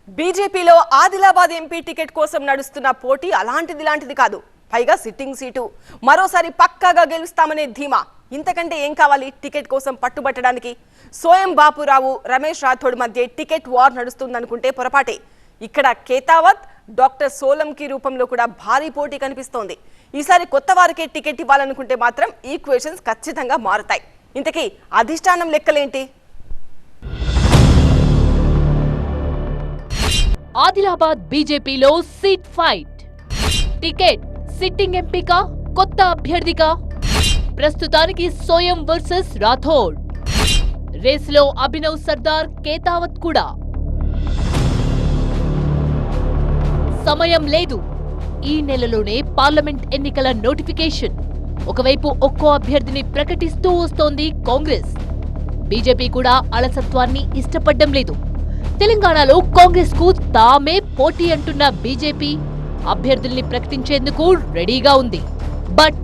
బీజేపీలో Adilabad MP ticket కోసం నడుస్తున్న పోటీ అలాంటిది కాదు. పైగా సిట్టింగ్ సీటు మరోసారి పక్కాగా గెలుస్తామనే ధీమా. ఇంతకంటే ఏం కావాలి టికెట్ కోసం పట్టుబట్టడానికి? సోయం బాపురావు, రమేష్ రాథోడ్ మధ్య టికెట్ వార్ నడుస్తుందనుకుంటే పొరపాటే. ఇక్కడ కేతావత్, డాక్టర్ సోలంకి రూపంలో కూడా భారీ పోటీ కనిపిస్తోంది. ఈసారి కొత్త వారికే టికెట్ ఇవ్వాలనుకుంటే మాత్రం ఈక్వేషన్స్ ఖచ్చితంగా మారుతాయి. ఇంతకీ అధిష్టానం లెక్కలేంటి? ఆదిలాబాద్ బీజేపీలో సీట్ ఫైట్. టికెట్ సిట్టింగ్ ఎంపీకా, కొత్త అభ్యర్థిగా? ప్రస్తుతానికి సోయం వర్సెస్ రాథోడ్. రేసులో అభినవ్ సర్దార్, కేతావత్ కూడా. సమయం లేదు. ఈ నెలలోనే పార్లమెంట్ ఎన్నికల నోటిఫికేషన్. ఒకవైపు ఒక్కో అభ్యర్థిని ప్రకటిస్తూ వస్తోంది కాంగ్రెస్. బీజేపీ కూడా అలసత్వాన్ని ఇష్టపడ్డం లేదు. తెలంగాణలో కాంగ్రెస్ కు తామే పోటీ అంటున్న బీజేపీ అభ్యర్థుల్ని ప్రకటించేందుకు రెడీగా ఉంది. బట్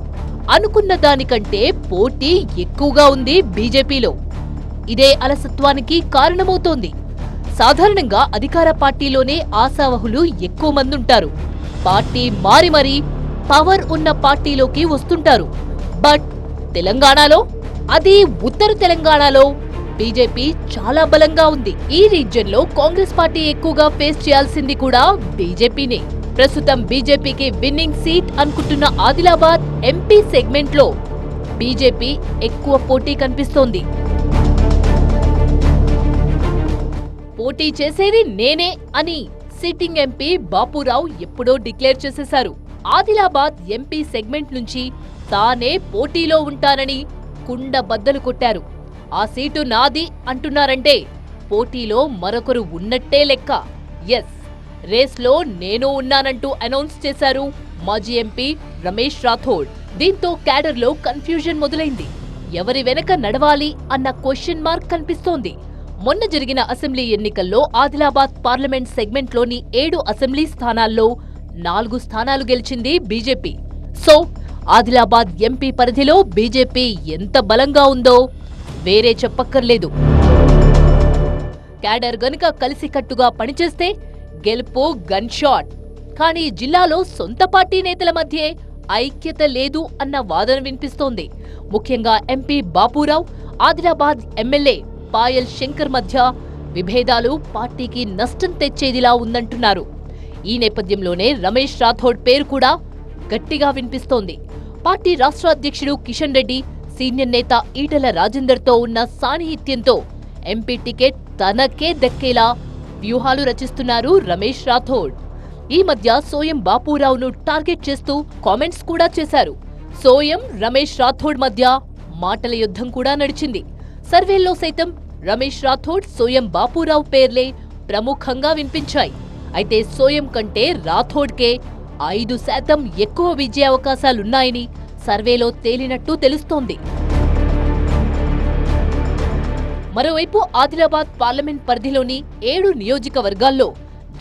అనుకున్న దానికంటే పోటీ ఎక్కువగా ఉంది బీజేపీలో. ఇదే అలసత్వానికి కారణమవుతోంది. సాధారణంగా అధికార పార్టీలోనే ఆశావహులు ఎక్కువ మంది ఉంటారు. పార్టీ మారి మరీ పవర్ ఉన్న పార్టీలోకి వస్తుంటారు. బట్ తెలంగాణలో, అది ఉత్తర తెలంగాణలో బీజేపీ చాలా బలంగా ఉంది. ఈ రీజియన్ లో కాంగ్రెస్ పార్టీ ఎక్కువగా ఫేస్ చేయాల్సింది కూడా బీజేపీనే. ప్రస్తుతం బీజేపీకి విన్నింగ్ సీట్ అనుకుంటున్న ఆదిలాబాద్ ఎంపీ సెగ్మెంట్ లో బీజేపీ ఎక్కువ పోటీ కనిపిస్తోంది. పోటీ చేసేది నేనే అని సిట్టింగ్ ఎంపీ బాపురావు ఎప్పుడో డిక్లేర్ చేసేశారు. ఆదిలాబాద్ ఎంపీ సెగ్మెంట్ నుంచి తానే పోటీలో ఉంటానని కుండ బద్దలు కొట్టారు. ఆ సీటు నాది అంటున్నారంటే పోటీలో మరొకరు ఉన్నట్టే లెక్క. ఎస్, రేస్లో నేను ఉన్నానంటూ అనౌన్స్ చేశారు మాజీ ఎంపీ రమేష్ రాథోడ్. దీంతో క్యాడర్లో కన్ఫ్యూజన్ మొదలైంది. ఎవరి వెనక నడవాలి అన్న క్వశ్చన్ మార్క్ కనిపిస్తోంది. మొన్న జరిగిన అసెంబ్లీ ఎన్నికల్లో ఆదిలాబాద్ పార్లమెంట్ సెగ్మెంట్లోని 7 అసెంబ్లీ స్థానాల్లో 4 స్థానాలు గెలిచింది బీజేపీ. సో ఆదిలాబాద్ ఎంపీ పరిధిలో బీజేపీ ఎంత బలంగా ఉందో వేరే చెప్పక్కర్లేదు. క్యాడర్ గనుక కలిసికట్టుగా పనిచేస్తే గెలుపు గన్ షాట్. కానీ జిల్లాలో సొంత పార్టీ నేతల మధ్యే ఐక్యత లేదు అన్న వాదన వినిపిస్తోంది. ముఖ్యంగా ఎంపీ బాపురావు, ఆదిలాబాద్ ఎమ్మెల్యే పాయల్ శంకర్ మధ్య విభేదాలు పార్టీకి నష్టం తెచ్చేదిలా ఉందంటున్నారు. ఈ నేపథ్యంలోనే రమేష్ రాథోడ్ పేరు కూడా గట్టిగా వినిపిస్తోంది. పార్టీ రాష్ట్ర అధ్యక్షుడు కిషన్ రెడ్డి, సీనియర్ నేత ఈటెల రాజేందర్తో ఉన్న సాన్నిహిత్యంతో ఎంపీ టికెట్ తనకే దక్కేలా వ్యూహాలు రచిస్తున్నారు రమేష్ రాథోడ్. ఈ మధ్య సోయం బాపురావును టార్గెట్ చేస్తూ కామెంట్స్ కూడా చేశారు. సోయం, రమేష్ రాథోడ్ మధ్య మాటల యుద్ధం కూడా నడిచింది. సర్వేల్లో సైతం రమేష్ రాథోడ్, సోయం బాపురావు పేర్లే ప్రముఖంగా వినిపించాయి. అయితే సోయం కంటే రాథోడ్కే 5% ఎక్కువ విజయ అవకాశాలున్నాయని సర్వేలో తేలినట్టు తెలుస్తోంది. మరోవైపు ఆదిలాబాద్ పార్లమెంట్ పరిధిలోని 7 నియోజకవర్గాల్లో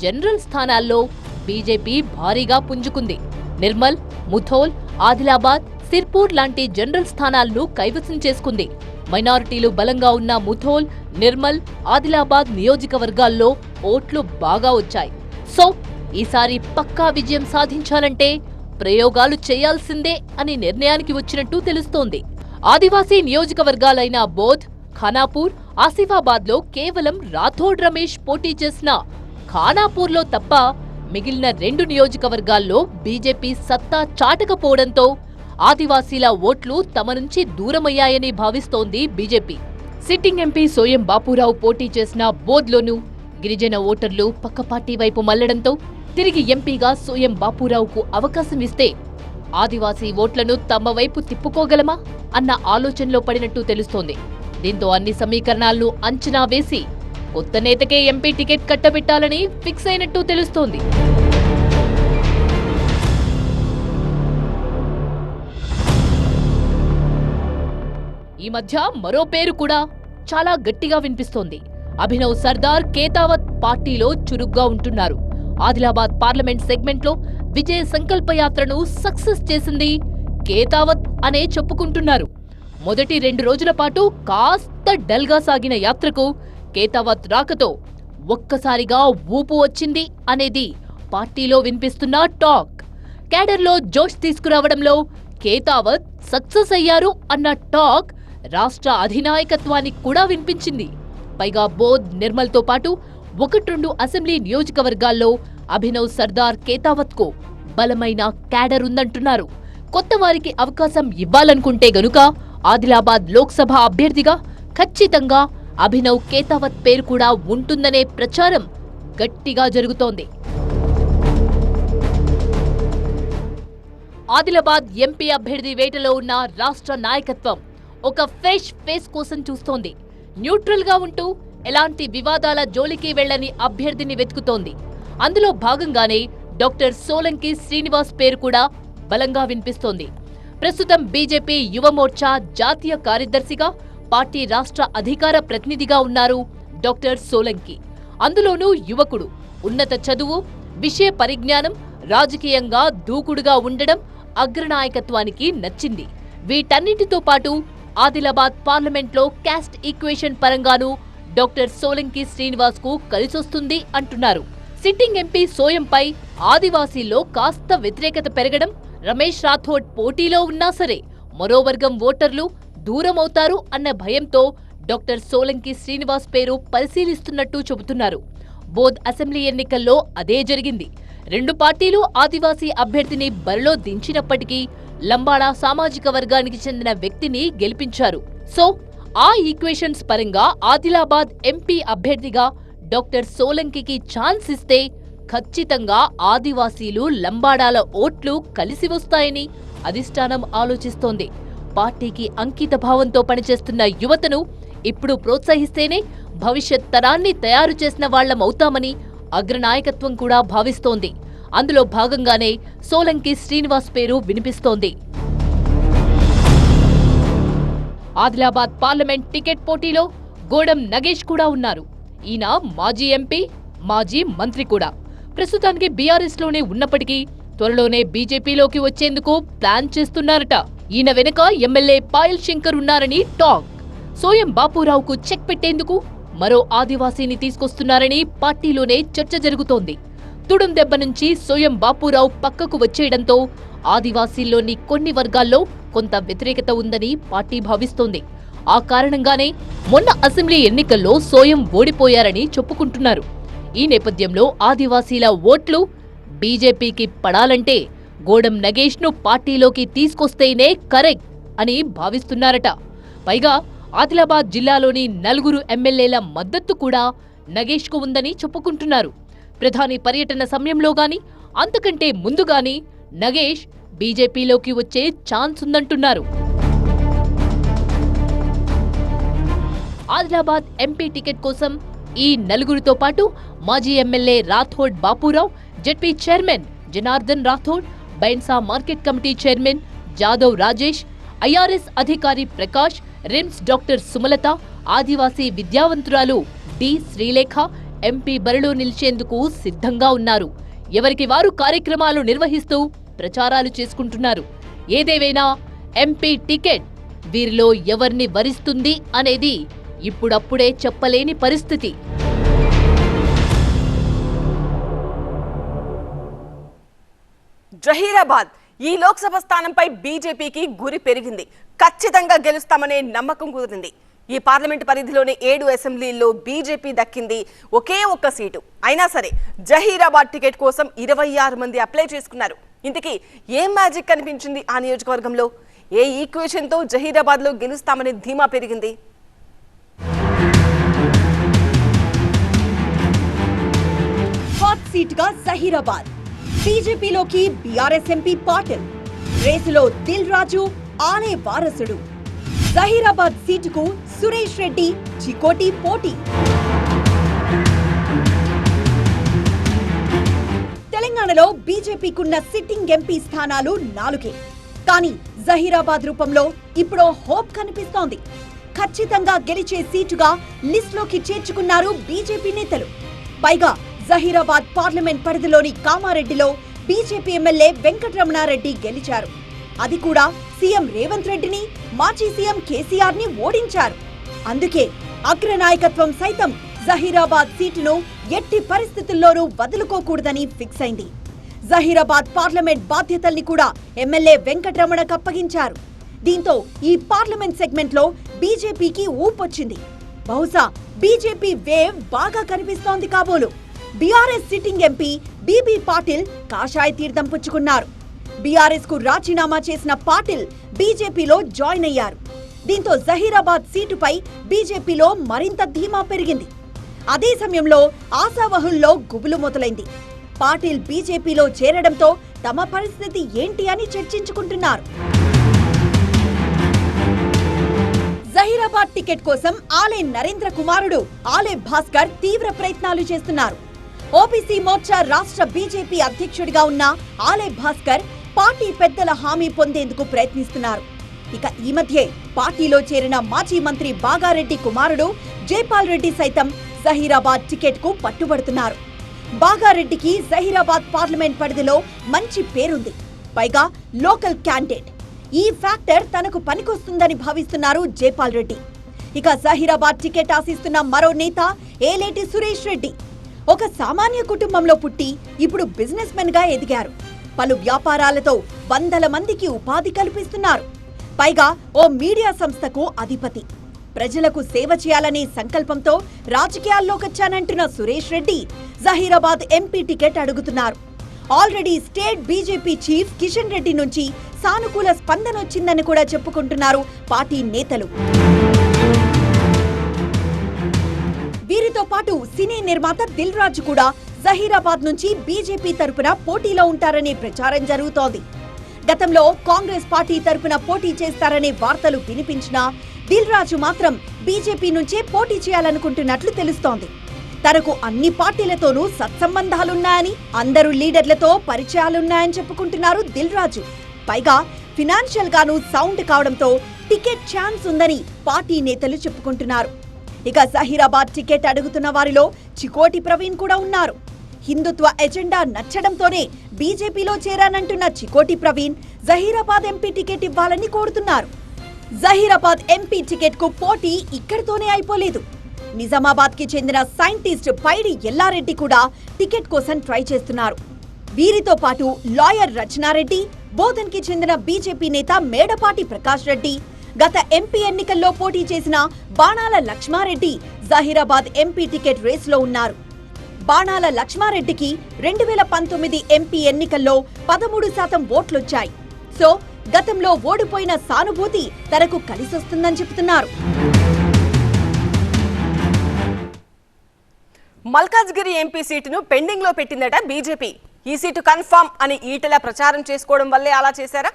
జనరల్ స్థానాల్లో బీజేపీ భారీగా పుంజుకుంది. నిర్మల్, ముథోల్, ఆదిలాబాద్, సిర్పూర్ లాంటి జనరల్ స్థానాలను కైవసం చేసుకుంది. మైనారిటీలు బలంగా ఉన్న ముథోల్, నిర్మల్, ఆదిలాబాద్ నియోజకవర్గాల్లో ఓట్లు బాగా వచ్చాయి. సో ఈసారి పక్కా విజయం సాధించాలంటే ప్రయోగాలు చేయాల్సిందే అని నిర్ణయానికి వచ్చినట్టు తెలుస్తోంది. ఆదివాసీ నియోజకవర్గాలైన బోధ్, ఖానాపూర్, ఆసిఫాబాద్లో కేవలం రాథోడ్ రమేష్ పోటీ చేసిన ఖానాపూర్లో తప్ప మిగిలిన 2 నియోజకవర్గాల్లో బీజేపీ సత్తా చాటకపోవడంతో ఆదివాసీల ఓట్లు తమ నుంచి దూరమయ్యాయని భావిస్తోంది BJP. Sitting MP Soyam Bapurao పోటీ చేసిన బోధ్లోనూ గిరిజన ఓటర్లు పక్క పార్టీ వైపు మళ్లడంతో తిరిగి ఎంపీగా సోయం బాపురావుకు అవకాశం ఇస్తే ఆదివాసీ ఓట్లను తమ వైపు తిప్పుకోగలమా అన్న ఆలోచనలో పడినట్టు తెలుస్తోంది. దీంతో అన్ని సమీకరణాలను అంచనా వేసి కొత్త నేతకే ఎంపీ టికెట్ కట్టబెట్టాలని ఫిక్స్ అయినట్టు తెలుస్తోంది. ఈ మధ్య మరో పేరు కూడా చాలా గట్టిగా వినిపిస్తోంది. అభినవ్ సర్దార్, కేతావత్ పార్టీలో చురుగ్గా ఉంటున్నారు. ఆదిలాబాద్ పార్లమెంట్ సెగ్మెంట్ లో విజయ సంకల్ప యాత్రను సక్సెస్ చేసింది కేతావత్ అనే చెప్పుకుంటున్నారు. మొదటి 2 రోజుల పాటు కాస్త డల్గా సాగిన యాత్రకు కేతావత్ రాకతో ఒక్కసారిగా ఊపు వచ్చింది అనేది పార్టీలో వినిపిస్తున్న టాక్. క్యాడర్లో జోష్ తీసుకురావడంలో కేతావత్ సక్సెస్ అయ్యారు అన్న టాక్ రాష్ట్ర అధినాయకత్వానికి కూడా వినిపించింది. పైగా బోధ్, నిర్మల్తో పాటు 1-2 అసెంబ్లీ నియోజకవర్గాల్లో అభినవ్ సర్దార్ కేతావత్కు బలమైన క్యాడర్ ఉందంటున్నారు. కొత్త వారికి అవకాశం ఇవ్వాలనుకుంటే గనుక ఆదిలాబాద్ లోక్సభ అభ్యర్థిగా ఖచ్చితంగా అభినవ్ కేతావత్ పేరు కూడా ఉంటుందనే ప్రచారం గట్టిగా జరుగుతోంది. ఆదిలాబాద్ ఎంపీ అభ్యర్థి వేటలో ఉన్న రాష్ట్ర నాయకత్వం ఒక ఫ్రెష్ ఫేస్ కోసం చూస్తోంది. న్యూట్రల్ గా ఉంటూ ఎలాంటి వివాదాల జోలికి వెళ్లని అభ్యర్థిని వెతుకుతోంది. అందులో భాగంగానే డాక్టర్ సోలంకి శ్రీనివాస్ పేరు కూడా బలంగా వినిపిస్తోంది. ప్రస్తుతం బీజేపీ యువమోర్చా జాతీయ కార్యదర్శిగా, పార్టీ రాష్ట్ర అధికార ప్రతినిధిగా ఉన్నారు డాక్టర్ సోలంకి. అందులోనూ యువకుడు, ఉన్నత చదువు, విషయ పరిజ్ఞానం, రాజకీయంగా దూకుడుగా ఉండడం అగ్రనాయకత్వానికి నచ్చింది. వీటన్నిటితో పాటు ఆదిలాబాద్ పార్లమెంట్లో క్యాస్ట్ ఈక్వేషన్ పరంగానూ డాక్టర్ సోలంకి శ్రీనివాస్ కు కలిసొస్తుంది అంటున్నారు. సిట్టింగ్ ఎంపీ సోయంపై ఆదివాసీల్లో కాస్త వ్యతిరేకత పెరగడం, రమేష్ రాథోడ్ పోటీలో ఉన్నా సరే మరో వర్గం ఓటర్లు దూరమవుతారు అన్న భయంతో డాక్టర్ సోలంకి శ్రీనివాస్ పేరు పరిశీలిస్తున్నట్టు చెబుతున్నారు. బోధ్ అసెంబ్లీ ఎన్నికల్లో అదే జరిగింది. 2 పార్టీలు ఆదివాసీ అభ్యర్థిని బరిలో దించినప్పటికీ లంబాడా సామాజిక వర్గానికి చెందిన వ్యక్తిని గెలిపించారు. సో ఆ ఈక్వేషన్స్ పరంగా ఆదిలాబాద్ ఎంపీ అభ్యర్థిగా డాక్టర్ సోలంకి ఛాన్స్ ఇస్తే ఖచ్చితంగా ఆదివాసీలు, లంబాడాల ఓట్లు కలిసి వస్తాయని అధిష్టానం ఆలోచిస్తోంది. పార్టీకి అంకిత భావంతో పనిచేస్తున్న యువతను ఇప్పుడు ప్రోత్సహిస్తేనే భవిష్యత్ తరాన్ని తయారు చేసిన వాళ్లమవుతామని అగ్రనాయకత్వం కూడా భావిస్తోంది. అందులో భాగంగానే సోలంకి శ్రీనివాస్ పేరు వినిపిస్తోంది. ఆదిలాబాద్ పార్లమెంట్ టికెట్ పోటీలో గోడం నగేష్ కూడా ఉన్నారు. ఈయన మాజీ ఎంపీ, మాజీ మంత్రి కూడా. ప్రస్తుతానికి బీఆర్ఎస్ లోనే ఉన్నప్పటికీ త్వరలోనే బీజేపీలోకి వచ్చేందుకు ప్లాన్ చేస్తున్నారట. ఈయన వెనుక ఎమ్మెల్యే పాయల్ శంకర్ ఉన్నారని టాక్. సోయం బాపురావుకు చెక్ పెట్టేందుకు మరో ఆదివాసీని తీసుకొస్తున్నారని పార్టీలోనే చర్చ జరుగుతోంది. తుడుం దెబ్బ నుంచి సోయం బాపురావు పక్కకు వచ్చేయడంతో ఆదివాసీల్లోని కొన్ని వర్గాల్లో కొంత వ్యతిరేకత ఉందని పార్టీ భావిస్తోంది. ఆ కారణంగానే మొన్న అసెంబ్లీ ఎన్నికల్లో సోయం ఓడిపోయారని చెప్పుకుంటున్నారు. ఈ నేపథ్యంలో ఆదివాసీల ఓట్లు బీజేపీకి పడాలంటే గోడం నగేష్ ను పార్టీలోకి తీసుకొస్తేనే కరెక్ట్ అని భావిస్తున్నారట. పైగా ఆదిలాబాద్ జిల్లాలోని 4 ఎమ్మెల్యేల మద్దతు కూడా నగేష్ కు ఉందని చెప్పుకుంటున్నారు. ప్రధాని పర్యటన సమయంలో గాని, అంతకంటే ముందుగాని నగేష్ బీజేపీలోకి వచ్చే ఛాన్స్ ఉందంటున్నారు. ఆదిలాబాద్ ఎంపీ టికెట్ కోసం ఈ 4తో పాటు మాజీ MLA Rathod Bapurao, ZP chairman Janardhan Rathod, Bhainsa market committee chairman Jadhav Rajesh, IRS అధికారి ప్రకాష్, రిమ్స్ డాక్టర్ సుమలత, ఆదివాసీ విద్యావంతురాలు డి శ్రీలేఖ ఎంపీ బరిలో నిలిచేందుకు సిద్ధంగా ఉన్నారు. ఎవరికి వారు కార్యక్రమాలు నిర్వహిస్తూ ప్రచారాలు చేసుకుంటున్నారు. ఏదేవైనా ఎంపీ టికెట్ వీరిలో ఎవరిని వరిస్తుంది అనేది ఇప్పుడప్పుడే చెప్పలేని పరిస్థితి. జహీరాబాద్ ఈ లోక్సభ స్థానంపై బీజేపీకి గురి పెరిగింది. ఖచ్చితంగా గెలుస్తామనే నమ్మకం కుదిరింది. ఈ పార్లమెంట్ పరిధిలోని 7 అసెంబ్లీల్లో బీజేపీ దక్కింది ఒకే ఒక్క సీటు. అయినా సరే జహీరాబాద్ టికెట్ కోసం 26 మంది అప్లై చేసుకున్నారు. ఇంతకీ ఏం మ్యాజిక్ కనిపించింది ఆ నియోజకవర్గంలో? ఏ ఈక్వేషన్ తో జహీరాబాద్ లో గెలుస్తామనే ధీమా పెరిగింది? హాట్ సీట్ గా జహీరాబాద్. బీజేపీలోకి బీఆర్ఎస్ ఎంపీ పాటిల్. రేసులో దిల్ రాజు ఆనే వారసుడు. జహీరాబాద్ సీటుకు సురేష్ రెడ్డి చికోటి పోటీ. తెలంగాణలో బీజేపీకున్న సిట్టింగ్ ఎంపీ స్థానాలు 4. కానీ జహీరాబాద్ రూపంలో ఇప్పుడు హోప్ కనిపిస్తోంది. ఖచ్చితంగా గెలిచే సీటుగా లిస్టులోకి చేర్చుకున్నారు బీజేపీ నేతలు. పైగా జహీరాబాద్ పార్లమెంట్ పరిధిలోని కామారెడ్డిలో బీజేపీ ఎమ్మెల్యే వెంకటరమణారెడ్డి గెలిచారు. అది కూడా సీఎం రేవంత్ రెడ్డిని, మాజీ సీఎం కేసీఆర్ ని ఓడించారు. అందుకే అగ్రనాయకత్వం సైతం జహీరాబాద్ సీటును ఎట్టి పరిస్థితుల్లోనూ వదులుకోకూడదని ఫిక్స్ అయింది. జహీరాబాద్ పార్లమెంట్ బాధ్యతల్ని కూడా ఎమ్మెల్యే వెంకటరమణకు అప్పగించారు. దీంతో ఈ పార్లమెంట్ సెగ్మెంట్ లో బీజేపీకి ఊపొచ్చింది. బహుశా బీజేపీ వేవ్ బాగా కనిపిస్తోంది కాబోలు. BRS sitting MP BB Patil కాషాయ తీర్థం పుచ్చుకున్నారు. బీఆర్ఎస్ కు రాజీనామా చేసిన పాటిల్ బీజేపీలో జాయిన్ అయ్యారు. దీంతో జహీరాబాద్ సీటుపై బీజేపీలో మరింత ధీమా పెరిగింది. అదే సమయంలో ఆశావహుల్లో గుబులు మొదలైంది. పాటిల్ బీజేపీలో చేరడంతో తమ పరిస్థితి ఏంటి అని చర్చించుకుంటున్నారు. జహీరాబాద్ టికెట్ కోసం ఆలే నరేంద్ర కుమారుడు ఆలే భాస్కర్ తీవ్ర ప్రయత్నాలు చేస్తున్నారు. ఓబీసీ మోర్చా రాష్ట్ర బీజేపీ అధ్యక్షుడిగా ఉన్న ఆలే భాస్కర్ పార్టీ పెద్దల హామీ పొందేందుకు ప్రయత్నిస్తున్నారు. ఇక ఈ మధ్యే పార్టీలో చేరిన మాజీ మంత్రి బాగారెడ్డి కుమారుడు జైపాల్ రెడ్డి సైతం జహీరాబాద్ టికెట్ కు పట్టుబడుతున్నారు. బాగారెడ్డికి జహీరాబాద్ పార్లమెంట్ పరిధిలో మంచి పేరుంది. పైగా లోకల్ క్యాండిడేట్. ఈ ఫ్యాక్టర్ తనకు పనికొస్తుందని భావిస్తున్నారు జైపాల్ రెడ్డి. ఇక జహీరాబాద్ టికెట్ ఆశిస్తున్న మరో నేత ఏలేటి సురేష్ రెడ్డి. ఒక సామాన్య కుటుంబంలో పుట్టి ఇప్పుడు బిజినెస్ మెన్ గా ఎదిగారు. పలు వ్యాపారాలతో వందల మందికి ఉపాధి కల్పిస్తున్నారు. పైగా ఓ మీడియా సంస్థకు అధిపతి. ప్రజలకు సేవ చేయాలనే సంకల్పంతో రాజకీయాల్లోకొచ్చానంటున్న సురేష్ రెడ్డి జహీరాబాద్ ఎంపీ టికెట్ అడుగుతున్నారు. Already state BJP chief Kishan Reddy నుంచి సానుకూల స్పందన వచ్చిందని కూడా చెప్పుకుంటున్నారు పార్టీ నేతలు. వీరితో పాటు సినీ నిర్మాత దిల్ రాజు కూడా జహీరాబాద్ నుంచి బీజేపీ తరపున పోటీలో ఉంటారనే ప్రచారం జరుగుతోంది. గతంలో కాంగ్రెస్ పార్టీ తరపున పోటీ చేస్తారనే వార్తలు వినిపించినా దిల్ రాజు మాత్రం బీజేపీ నుంచే పోటీ చేయాలనుకుంటున్నట్లు తెలుస్తోంది. తనకు అన్ని పార్టీలతోనూ సత్సంబంధాలున్నాయని, అందరూ లీడర్లతో పరిచయాలున్నాయని చెప్పుకుంటున్నారు దిల్ రాజు. పైగా ఫినాన్షియల్ గాను సౌండ్ కావడంతో టికెట్ ఛాన్స్ ఉందని పార్టీ నేతలు చెప్పుకుంటున్నారు. ఇక జహీరాబాద్ టికెట్ అడుగుతున్న వారిలో చికోటి ప్రవీణ్ కూడా ఉన్నారు. హిందుత్వ ఎజెండా నచ్చడంతోనే బీజేపీలో చేరానంటున్న చికోటి ప్రవీణ్ జహీరాబాద్ ఎంపీ టికెట్ ఇవ్వాలని కోరుతున్నారు. జహీరాబాద్ ఎంపీ టికెట్ కు పోటీ ఇక్కడితోనే అయిపోలేదు. నిజామాబాద్ కి చెందిన సైంటిస్ట్ పైడి ఎల్లారెడ్డి కూడా టికెట్ కోసం ట్రై చేస్తున్నారు. వీరితో పాటు లాయర్ రచనారెడ్డి, బోధన్ కి చెందిన బీజేపీ నేత మేడపాటి ప్రకాష్ రెడ్డి, గత ఎంపీ ఎన్నికల్లో పోటీ చేసిన బాణాల లక్ష్మారెడ్డి జహీరాబాద్ ఎంపీ టికెట్ రేసులో ఉన్నారు. బాణాల లక్ష్మారెడ్డికి 2019 ఎంపీ ఎన్నికల్లో 13% ఓట్లొచ్చాయి. సో గతంలో ఓడిపోయిన సానుభూతి తనకు కలిసొస్తుందని చెబుతున్నారు. మల్కాజ్గిరి ఎంపీ సీటును పెండింగ్ లో పెట్టిందట బీజేపీ. ఈ సీటు కన్ఫర్మ్ అని ఈటెల ప్రచారం చేసుకోవడం వల్లే అలా చేశారా?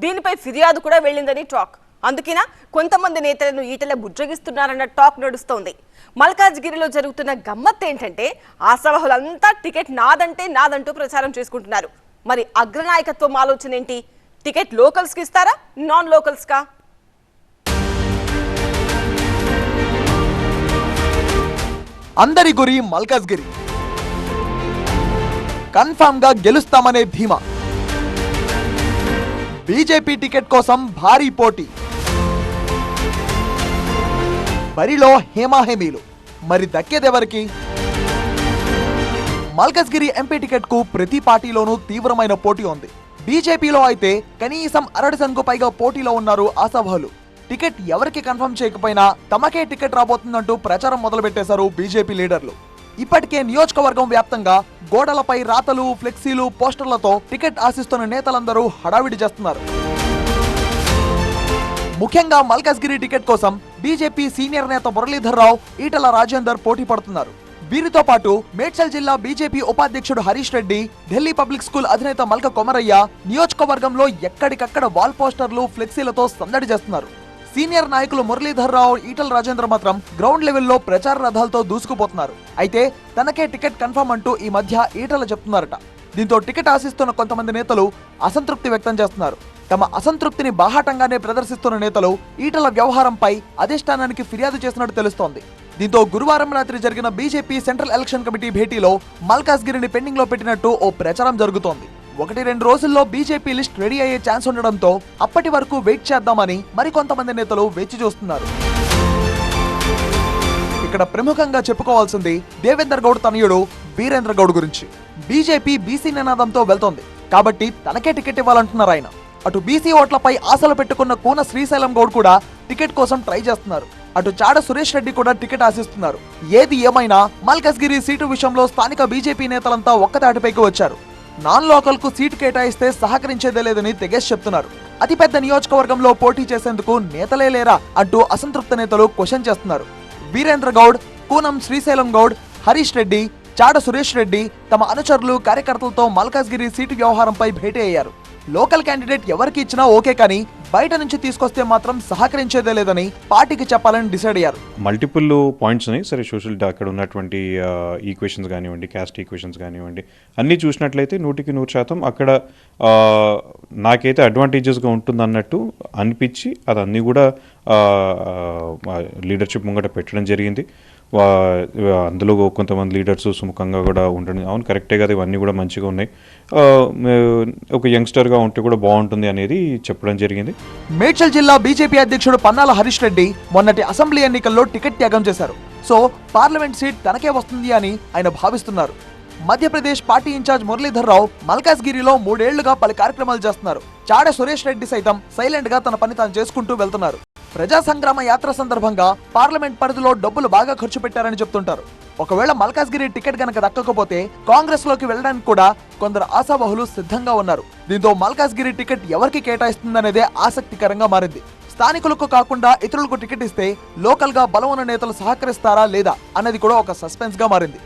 దీనిపై ఫిర్యాదు కూడా వెళ్ళిందని టాక్. అందుకేనా కొంతమంది నేతలను ఈటెల బుజ్జగిస్తున్నారన్న టాక్ నడుస్తోంది. మల్కాజ్గిరిలో జరుగుతున్న గమ్మత్ ఏంటంటే ఆశావహులంతా టికెట్ నాదంటే నాదంటూ ప్రచారం చేసుకుంటున్నారు. మరి అగ్రనాయకత్వం ఆలోచన ఏంటి? టికెట్ లోకల్స్ కి ఇస్తారా, నాన్ లోకల్స్ కా? అందరి గురి మల్కాజ్గిరి. కన్ఫర్మ్ గా గెలుస్తామనే ధీమా. బీజేపీ టికెట్ కోసం భారీ పోటీ. బరిలో హేమాహేమీలు. మరి దక్కేదెవరికి? మల్కాజ్గిరి ఎంపీ టికెట్ కు ప్రతి పార్టీలోనూ తీవ్రమైన పోటీ ఉంది. బీజేపీలో అయితే కనీసం 60 పైగా పోటీలో ఉన్నారు ఆశావహులు. టికెట్ ఎవరికి కన్ఫర్మ్ చేయకపోయినా తమకే టికెట్ రాబోతుందంటూ ప్రచారం మొదలుపెట్టేశారు బీజేపీ లీడర్లు. ఇప్పటికే నియోజకవర్గం వ్యాప్తంగా గోడలపై రాతలు, ఫ్లెక్సీలు, పోస్టర్లతో టికెట్ ఆశిస్తున్న నేతలందరూ హడావిడి చేస్తున్నారు. ముఖ్యంగా మల్కాజ్గిరి టికెట్ కోసం బీజేపీ సీనియర్ నేత మురళీధర్ రావు, ఈటల రాజేందర్ పోటీ పడుతున్నారు. వీరితో పాటు మేడ్చల్ జిల్లా బీజేపీ ఉపాధ్యక్షుడు హరీష్ రెడ్డి, ఢిల్లీ పబ్లిక్ స్కూల్ అధినేత మల్క కొమరయ్య నియోజకవర్గంలో ఎక్కడికక్కడ వాల్ పోస్టర్లు, ఫ్లెక్సీలతో సందడి చేస్తున్నారు. సీనియర్ నాయకులు మురళీధర్ రావు, ఈటల రాజేంద్ర మాత్రం గ్రౌండ్ లెవెల్లో ప్రచార రథాలతో దూసుకుపోతున్నారు. అయితే తనకే టికెట్ కన్ఫర్మ్ అంటూ ఈ మధ్య ఈటల చెప్తున్నారట. దీంతో టికెట్ ఆశిస్తున్న కొంతమంది నేతలు అసంతృప్తి వ్యక్తం చేస్తున్నారు. తమ అసంతృప్తిని బాహాటంగానే ప్రదర్శిస్తున్న నేతలు ఈటల వ్యవహారంపై అధిష్టానానికి ఫిర్యాదు చేసినట్టు తెలుస్తోంది. దీంతో గురువారం రాత్రి జరిగిన బీజేపీ సెంట్రల్ ఎలక్షన్ కమిటీ భేటీలో మల్కాజ్గిరిని పెండింగ్ లో పెట్టినట్టు ఓ ప్రచారం జరుగుతోంది. 1-2 రోజుల్లో బీజేపీ లిస్ట్ రెడీ అయ్యే ఛాన్స్ ఉండడంతో అప్పటి వరకు వెయిట్ చేద్దామని మరికొంతమంది నేతలు వేచి చూస్తున్నారు. ఇక ఇక్కడ ప్రముఖంగా చెప్పుకోవాల్సింది దేవేందర్ గౌడ్ తనయుడు వీరేంద్ర గౌడ్ గురించి. బీజేపీ బీసీ నినాదంతో వెళ్తోంది కాబట్టి తనకే టికెట్ ఇవ్వాలంటున్నారు ఆయన. అటు బీసీ ఓట్లపై ఆశలు పెట్టుకున్న కూన శ్రీశైలం గౌడ్ కూడా టికెట్ కోసం ట్రై చేస్తున్నారు. అటు చాడ సురేష్ రెడ్డి కూడా టికెట్ ఆశిస్తున్నారు. ఏది ఏమైనా మల్కజ్గిరి సీటు విషయంలో స్థానిక బీజేపీ నేతలంతా ఒక్కతాటిపైకి వచ్చారు. నాన్ లోకల్ కు సీటు కేటాయిస్తే సహకరించేదే లేదని తెగేసి చెప్తున్నారు. అతిపెద్ద నియోజకవర్గంలో పోటీ చేసేందుకు నేతలే లేరా అంటూ అసంతృప్త నేతలు క్వశ్చన్ చేస్తున్నారు. వీరేంద్ర గౌడ్, కూనం శ్రీశైలం గౌడ్, హరీష్ రెడ్డి, చాడ సురేష్ రెడ్డి తమ అనుచరులు కార్యకర్తలతో మల్కాజ్గిరి సీటు వ్యవహారంపై భేటీ అయ్యారు. లోకల్ క్యాండిడేట్ ఎవరికి ఇచ్చినా ఓకే, కానీ బయట నుంచి తీసుకొస్తే మాత్రం సహకరించేదే లేదని పార్టీకి చెప్పాలని డిసైడ్ అయ్యారు. మల్టిపుల్ పాయింట్స్ ఉన్నాయి సరే. సోషల్ అక్కడ ఉన్నటువంటి ఈక్వేషన్స్ కానివ్వండి, క్యాస్ట్ ఈక్వేషన్స్ కానివ్వండి, అన్నీ చూసినట్లయితే 100% అక్కడ నాకైతే అడ్వాంటేజెస్గా ఉంటుంది అన్నట్టు అనిపించి అది అన్నీ కూడా లీడర్షిప్ ముంగట పెట్టడం జరిగింది. అందులో కొంతమంది లీడర్స్ సుముఖంగా కూడా ఉండడం, అవును కరెక్టే కదా, ఇవన్నీ కూడా మంచిగా ఉన్నాయి, ఒక యంగ్స్టర్గా ఉంటే కూడా బాగుంటుంది అనేది చెప్పడం జరిగింది. మేడ్చల్ జిల్లా బీజేపీ అధ్యక్షుడు పన్నాల హరీష్ రెడ్డి మొన్నటి అసెంబ్లీ ఎన్నికల్లో టికెట్ త్యాగం చేశారు. సో పార్లమెంట్ సీట్ తనకే వస్తుంది అని ఆయన భావిస్తున్నారు. మధ్యప్రదేశ్ పార్టీ ఇన్ఛార్జ్ మురళీధర్ రావు మల్కాజ్గిరిలో 3 ఏళ్లుగా పలు కార్యక్రమాలు చేస్తున్నారు. చాడ సురేష్ రెడ్డి సైతం సైలెంట్ గా తన పని తాను చేసుకుంటూ వెళ్తున్నారు. ప్రజా సంగ్రామ యాత్ర సందర్భంగా పార్లమెంట్ పరిధిలో డబ్బులు బాగా ఖర్చు పెట్టారని చెప్తుంటారు. ఒకవేళ మల్కాజ్గిరి టికెట్ గనక దక్కకపోతే కాంగ్రెస్ లోకి వెళ్ళడానికి కూడా కొందరు ఆశావహులు సిద్ధంగా ఉన్నారు. దీంతో మల్కాజ్గిరి టికెట్ ఎవరికి కేటాయిస్తుందనేదే ఆసక్తికరంగా మారింది. స్థానికులకు కాకుండా ఇతరులకు టికెట్ ఇస్తే లోకల్ గా బలం ఉన్న నేతలు సహకరిస్తారా లేదా అన్నది కూడా ఒక సస్పెన్స్ గా మారింది.